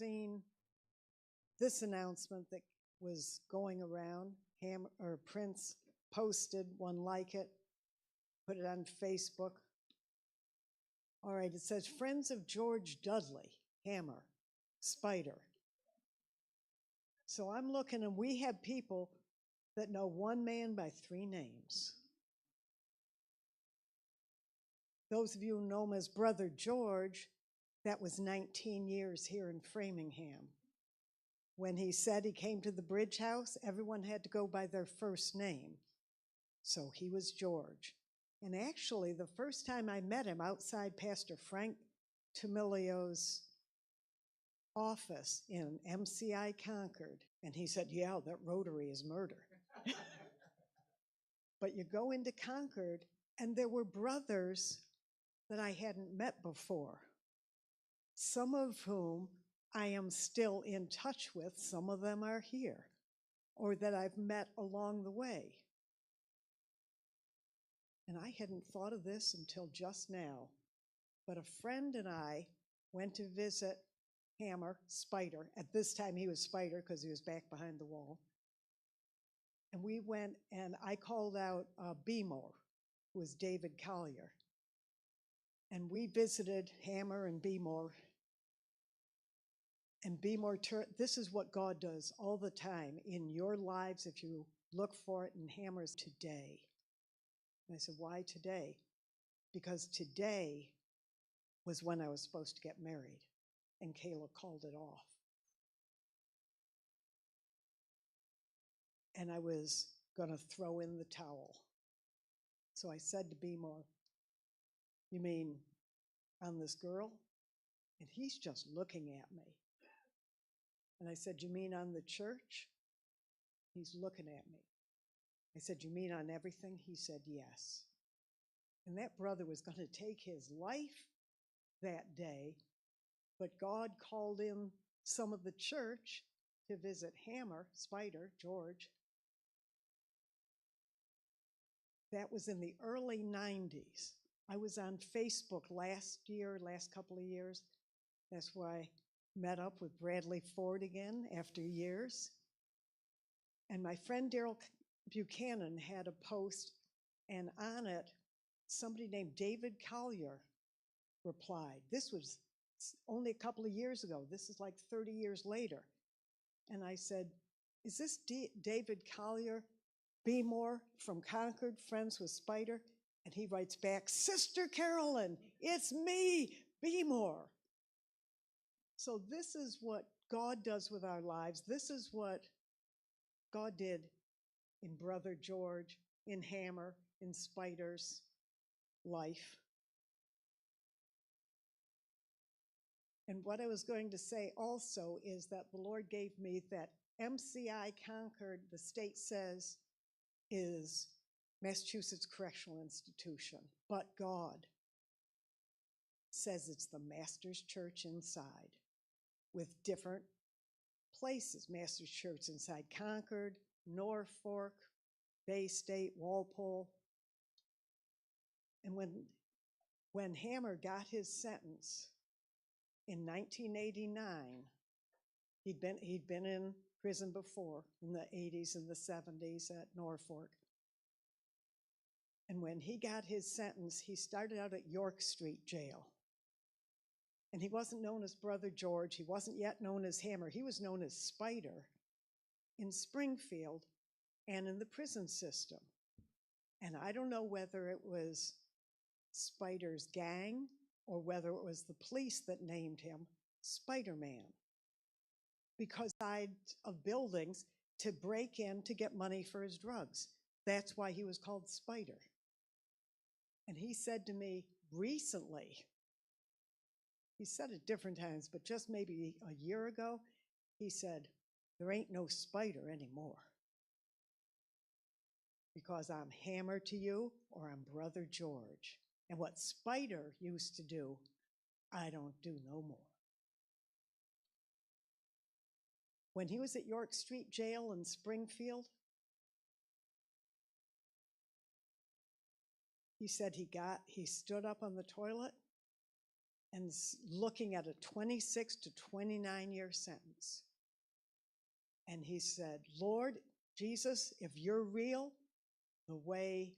seen this announcement that was going around. Prince posted one like it, put it on Facebook. All right, it says, Friends of George Dudley, Hammer, Spider. So I'm looking, and we have people that know one man by 3 names. Those of you who know him as Brother George, that was 19 years here in Framingham. When he said he came to the Bridge House, everyone had to go by their first name. So he was George. And actually, the first time I met him outside Pastor Frank Tamilio's office in MCI Concord, and he said, yeah, that Rotary is murder. But you go into Concord, and there were brothers that I hadn't met before, some of whom I am still in touch with. Some of them are here, or that I've met along the way. And I hadn't thought of this until just now, but a friend and I went to visit Hammer, Spider. At this time he was Spider because he was back behind the wall. And we went, and I called out Beemore, who was David Collier. And we visited Hammer and Beemore. And Beemore, this is what God does all the time in your lives if you look for it in Hammer's today. And I said, why today? Because today was when I was supposed to get married, and Kayla called it off. And I was going to throw in the towel. So I said to Beemore, you mean on this girl? And he's just looking at me. And I said, you mean on the church? He's looking at me. I said, you mean on everything? He said, yes. And that brother was going to take his life that day, but God called in some of the church to visit Hammer, Spider, George. That was in the early 90s. I was on Facebook last couple of years. That's where I met up with Bradley Ford again after years. And my friend Daryl Buchanan had a post, and on it, somebody named David Collier replied. This was only a couple of years ago. This is like 30 years later. And I said, is this David Collier, Beemore from Concord, friends with Spider? And he writes back, Sister Carolyn, it's me, Beemore. So this is what God does with our lives. This is what God did in Brother George, in Hammer, in Spider's life. And what I was going to say also is that the Lord gave me that MCI Concord, the state says, is Massachusetts Correctional Institution, but God says it's the Master's Church inside with different places. Master's Church inside Concord, Norfolk, Bay State, Walpole. And when Hammer got his sentence in 1989, he'd been in prison before in the 80s and the 70s at Norfolk. And when he got his sentence, he started out at York Street Jail. And he wasn't known as Brother George. He wasn't yet known as Hammer. He was known as Spider in Springfield and in the prison system. And I don't know whether it was Spider's gang or whether it was the police that named him Spider-Man, because sides of buildings to break in to get money for his drugs. That's why he was called Spider. And he said to me recently, he said it different times, but just maybe a year ago, he said, there ain't no Spider anymore, because I'm Hammer to you or I'm Brother George. And what Spider used to do, I don't do no more. When he was at York Street Jail in Springfield, he said he stood up on the toilet and looking at a 26 to 29-year sentence. And he said, Lord Jesus, if you're real, the way